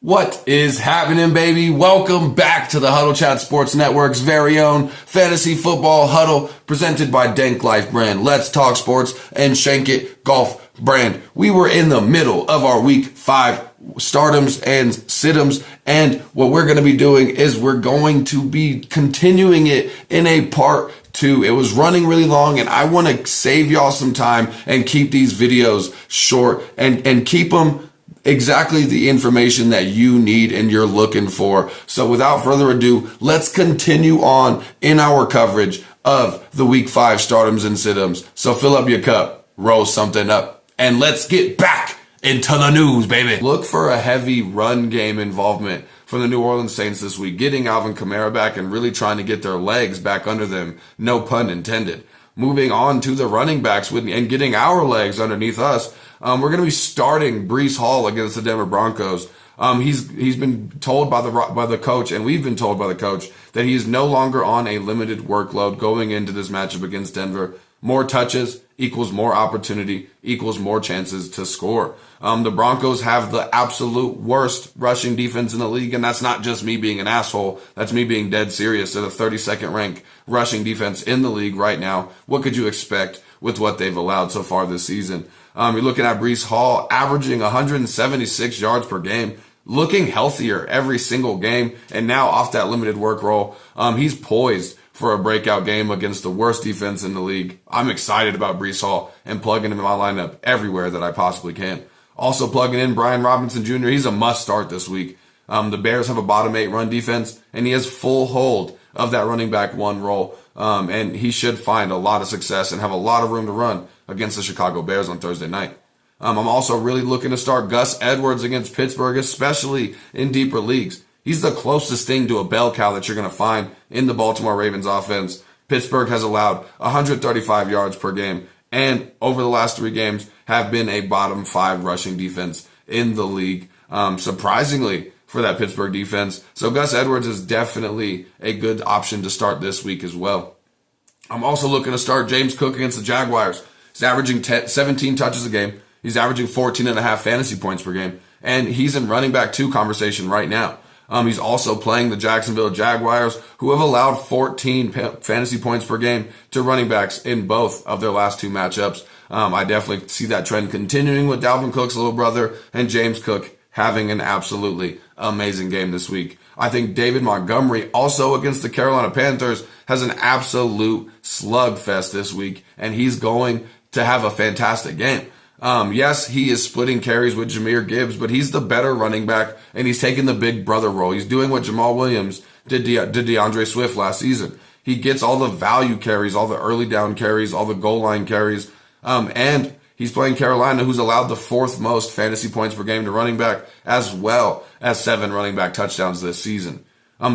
What is happening, baby? Welcome back to the Huddle Chat Sports Network's very own fantasy football huddle presented by DanklyfeBrand. Let's talk sports and shank it golf brand. We were in the middle of our week 5 stardoms and situms, and what we're going to be doing is we're going to be continuing it in a part 2. It was running really long, and I want to save y'all some time and keep these videos short and keep them exactly the information that you need and you're looking for. So without further ado, let's continue on in our coverage of the week 5 stardoms and situms. So fill up your cup, roll something up, and let's get back into the news, baby. Look for a heavy run game involvement from the New Orleans Saints this week, getting Alvin Kamara back and really trying to get their legs back under them. No pun intended. Moving on to the running backs and getting our legs underneath us. We're going to be starting Breece Hall against the Denver Broncos. He's been told by the coach, and we've been told by the coach, that he is no longer on a limited workload going into this matchup against Denver. More touches equals more opportunity equals more chances to score. The Broncos have the absolute worst rushing defense in the league, and that's not just me being an asshole. That's me being dead serious. They're the 32nd ranked rushing defense in the league right now. What could you expect with what they've allowed so far this season? You're looking at Breece Hall averaging 176 yards per game, looking healthier every single game, and now off that limited work role, he's poised for a breakout game against the worst defense in the league. I'm excited about Breece Hall and plugging him in my lineup everywhere that I possibly can. Also plugging in Brian Robinson Jr. He's a must start this week. The Bears have a bottom 8 run defense, and he has full hold of that running back 1 role. And he should find a lot of success and have a lot of room to run against the Chicago Bears on Thursday night. I'm also really looking to start Gus Edwards against Pittsburgh, especially in deeper leagues. He's the closest thing to a bell cow that you're going to find in the Baltimore Ravens offense. Pittsburgh has allowed 135 yards per game, and over the last 3 games have been a bottom 5 rushing defense in the league. Surprisingly for that Pittsburgh defense. So Gus Edwards is definitely a good option to start this week as well. I'm also looking to start James Cook against the Jaguars. He's averaging 17 touches a game. He's averaging 14.5 fantasy points per game. And he's in running back 2 conversation right now. He's also playing the Jacksonville Jaguars, who have allowed 14 fantasy points per game to running backs in both of their last 2 matchups. I definitely see that trend continuing with Dalvin Cook's little brother and James Cook having an absolutely amazing game this week. I think David Montgomery, also against the Carolina Panthers, has an absolute slugfest this week, and he's going to have a fantastic game. Yes, he is splitting carries with Jahmyr Gibbs, but he's the better running back, and he's taking the big brother role. He's doing what Jamal Williams did DeAndre Swift last season. He gets all the value carries, all the early down carries, all the goal line carries, and he's playing Carolina, who's allowed the 4th most fantasy points per game to running back, as well as 7 running back touchdowns this season.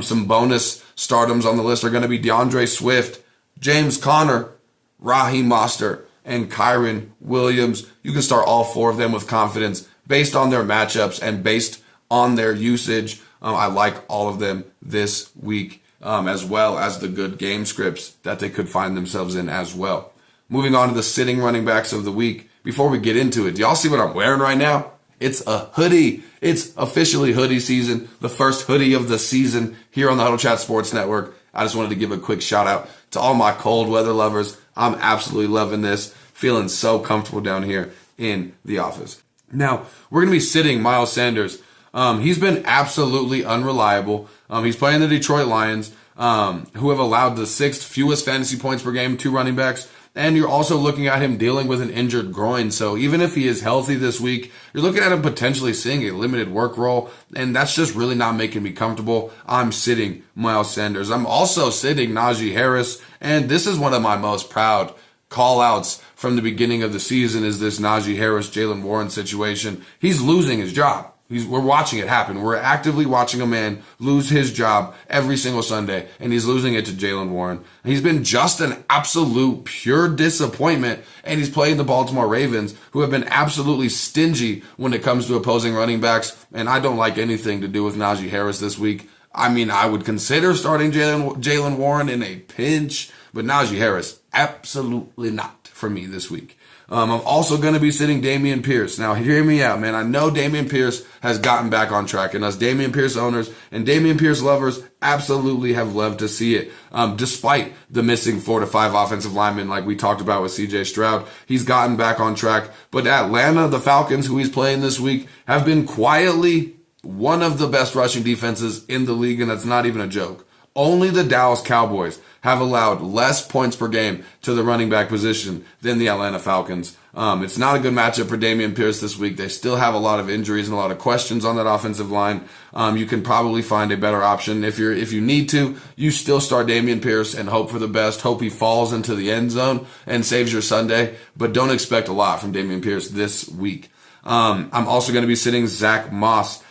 Some bonus stardoms on the list are going to be DeAndre Swift, James Conner, Raheem Mostert, and Kyren Williams. You can start all 4 of them with confidence based on their matchups and based on their usage. I like all of them this week, as well as the good game scripts that they could find themselves in as well. Moving on to the sitting running backs of the week. Before we get into it, do y'all see what I'm wearing right now? It's a hoodie. It's officially hoodie season, the first hoodie of the season here on the Huddle Chat Sports Network. I just wanted to give a quick shout out to all my cold weather lovers. I'm absolutely loving this. Feeling so comfortable down here in the office. Now, we're going to be sitting Miles Sanders. He's been absolutely unreliable. He's playing the Detroit Lions, who have allowed the 6th fewest fantasy points per game to running backs. And you're also looking at him dealing with an injured groin. So even if he is healthy this week, you're looking at him potentially seeing a limited work role. And that's just really not making me comfortable. I'm sitting Miles Sanders. I'm also sitting Najee Harris. And this is one of my most proud call outs from the beginning of the season is this Najee Harris, Jaylen Warren situation. He's losing his job. We're watching it happen. We're actively watching a man lose his job every single Sunday, and he's losing it to Jaylen Warren. He's been just an absolute pure disappointment, and he's playing the Baltimore Ravens, who have been absolutely stingy when it comes to opposing running backs, and I don't like anything to do with Najee Harris this week. I mean, I would consider starting Jaylen Warren in a pinch, but Najee Harris, absolutely not for me this week. I'm also going to be sitting Dameon Pierce. Now, hear me out, man. I know Dameon Pierce has gotten back on track, and us Dameon Pierce owners and Dameon Pierce lovers absolutely have loved to see it. Despite the missing 4 to 5 offensive linemen, like we talked about with CJ Stroud, he's gotten back on track. But Atlanta, the Falcons, who he's playing this week, have been quietly one of the best rushing defenses in the league, and that's not even a joke. Only the Dallas Cowboys have allowed less points per game to the running back position than the Atlanta Falcons. It's not a good matchup for Dameon Pierce this week. They still have a lot of injuries and a lot of questions on that offensive line. You can probably find a better option. If you need to, you still start Dameon Pierce and hope for the best. Hope he falls into the end zone and saves your Sunday, but don't expect a lot from Dameon Pierce this week. I'm also going to be sitting Zach Moss.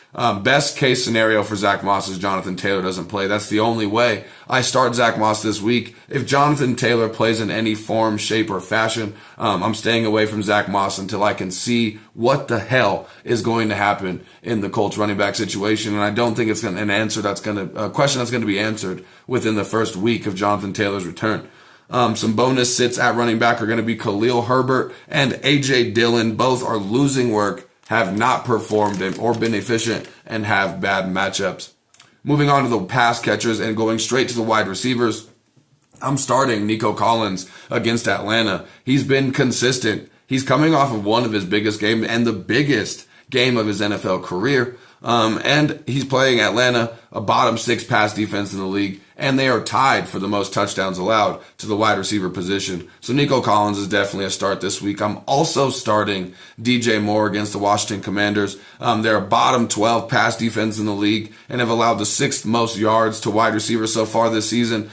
Best case scenario for Zach Moss is Jonathan Taylor doesn't play. That's the only way I start Zach Moss this week. If Jonathan Taylor plays in any form, shape, or fashion, I'm staying away from Zach Moss until I can see what the hell is going to happen in the Colts running back situation. And I don't think it's a question that's going to be answered within the first week of Jonathan Taylor's return. Some bonus sits at running back are going to be Khalil Herbert and A.J. Dillon. Both are losing work, have not performed or been efficient, and have bad matchups. Moving on to the pass catchers and going straight to the wide receivers, I'm starting Nico Collins against Atlanta. He's been consistent. He's coming off of one of his biggest games and the biggest game of his NFL career. And he's playing Atlanta, a bottom 6 pass defense in the league, and they are tied for the most touchdowns allowed to the wide receiver position. So Nico Collins is definitely a start this week. I'm also starting DJ Moore against the Washington Commanders. They're a bottom 12 pass defense in the league and have allowed the 6th most yards to wide receivers so far this season.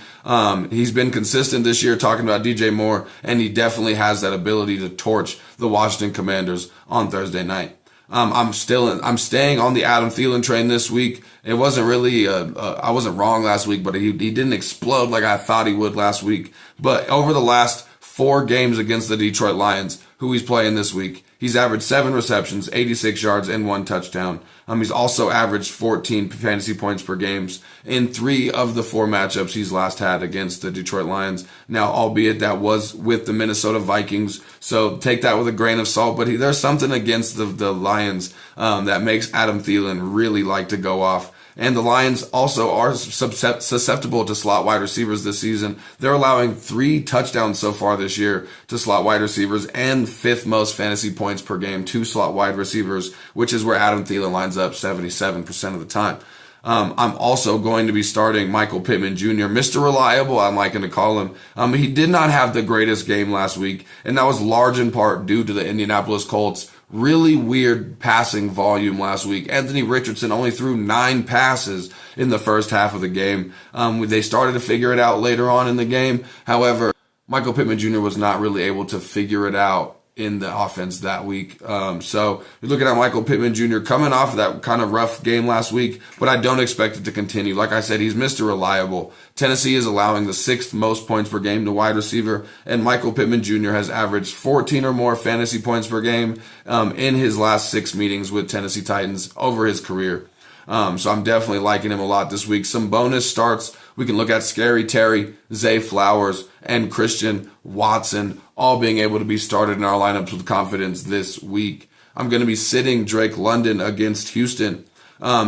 He's been consistent this year, talking about DJ Moore, and he definitely has that ability to torch the Washington Commanders on Thursday night. I'm staying on the Adam Thielen train this week. It wasn't really, I wasn't wrong last week, but he didn't explode like I thought he would last week. But over the last 4 games against the Detroit Lions, who he's playing this week, he's averaged 7 receptions, 86 yards, and 1 touchdown. He's also averaged 14 fantasy points per game in 3 of the 4 matchups he's last had against the Detroit Lions. Now, albeit that was with the Minnesota Vikings, so take that with a grain of salt. But there's something against the Lions that makes Adam Thielen really like to go off. And the Lions also are susceptible to slot wide receivers this season. They're allowing 3 touchdowns so far this year to slot wide receivers and 5th most fantasy points per game to slot wide receivers, which is where Adam Thielen lines up 77% of the time. I'm also going to be starting Michael Pittman Jr., Mr. Reliable, I'm liking to call him. He did not have the greatest game last week, and that was large in part due to the Indianapolis Colts' really weird passing volume last week. Anthony Richardson only threw 9 passes in the first half of the game. They started to figure it out later on in the game. However, Michael Pittman Jr. was not really able to figure it out in the offense that week. So you're looking at Michael Pittman Jr. coming off of that kind of rough game last week, but I don't expect it to continue. Like I said, he's Mr. Reliable. Tennessee is allowing the 6th most points per game to wide receiver, and Michael Pittman Jr. has averaged 14 or more fantasy points per game in his last 6 meetings with Tennessee Titans over his career. So I'm definitely liking him a lot this week. Some bonus starts. We can look at Scary Terry, Zay Flowers, and Christian Watson all being able to be started in our lineups with confidence this week. I'm going to be sitting Drake London against Houston.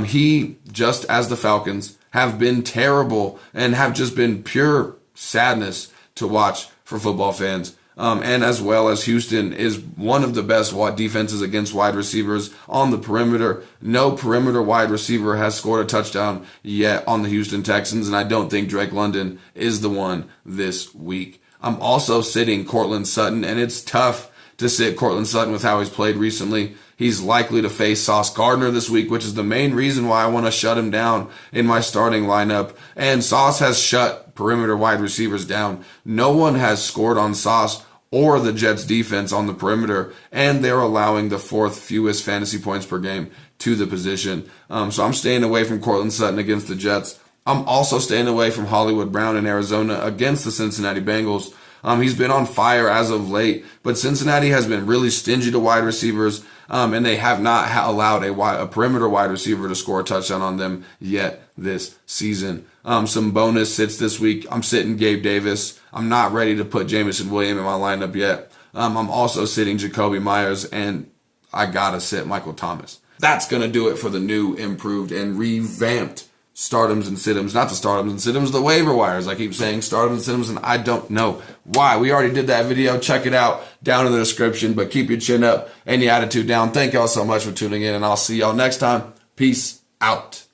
He, just as the Falcons, have been terrible and have just been pure sadness to watch for football fans. And as well as Houston is one of the best defenses against wide receivers on the perimeter. No perimeter wide receiver has scored a touchdown yet on the Houston Texans, and I don't think Drake London is the one this week. I'm also sitting Cortland Sutton, and it's tough to sit Cortland Sutton with how he's played recently. He's likely to face Sauce Gardner this week, which is the main reason why I want to shut him down in my starting lineup. And Sauce has shut perimeter wide receivers down. No one has scored on Sauce or the Jets defense on the perimeter, and they're allowing the 4th fewest fantasy points per game to the position. So I'm staying away from Cortland Sutton against the Jets. I'm also staying away from Hollywood Brown in Arizona against the Cincinnati Bengals. He's been on fire as of late, but Cincinnati has been really stingy to wide receivers, and they have not allowed a perimeter wide receiver to score a touchdown on them yet this season. Some bonus sits this week. I'm sitting Gabe Davis. I'm not ready to put Jameson Williams in my lineup yet. I'm also sitting Jacoby Myers, and I gotta sit Michael Thomas. That's gonna do it for the new, improved, and revamped stardoms and situms. Not the stardoms and situms, the waiver wires. I keep saying stardoms and situms, and I don't know why. We already did that video. Check it out down in the description. But keep your chin up and your attitude down. Thank y'all so much for tuning in, and I'll see y'all next time. Peace out.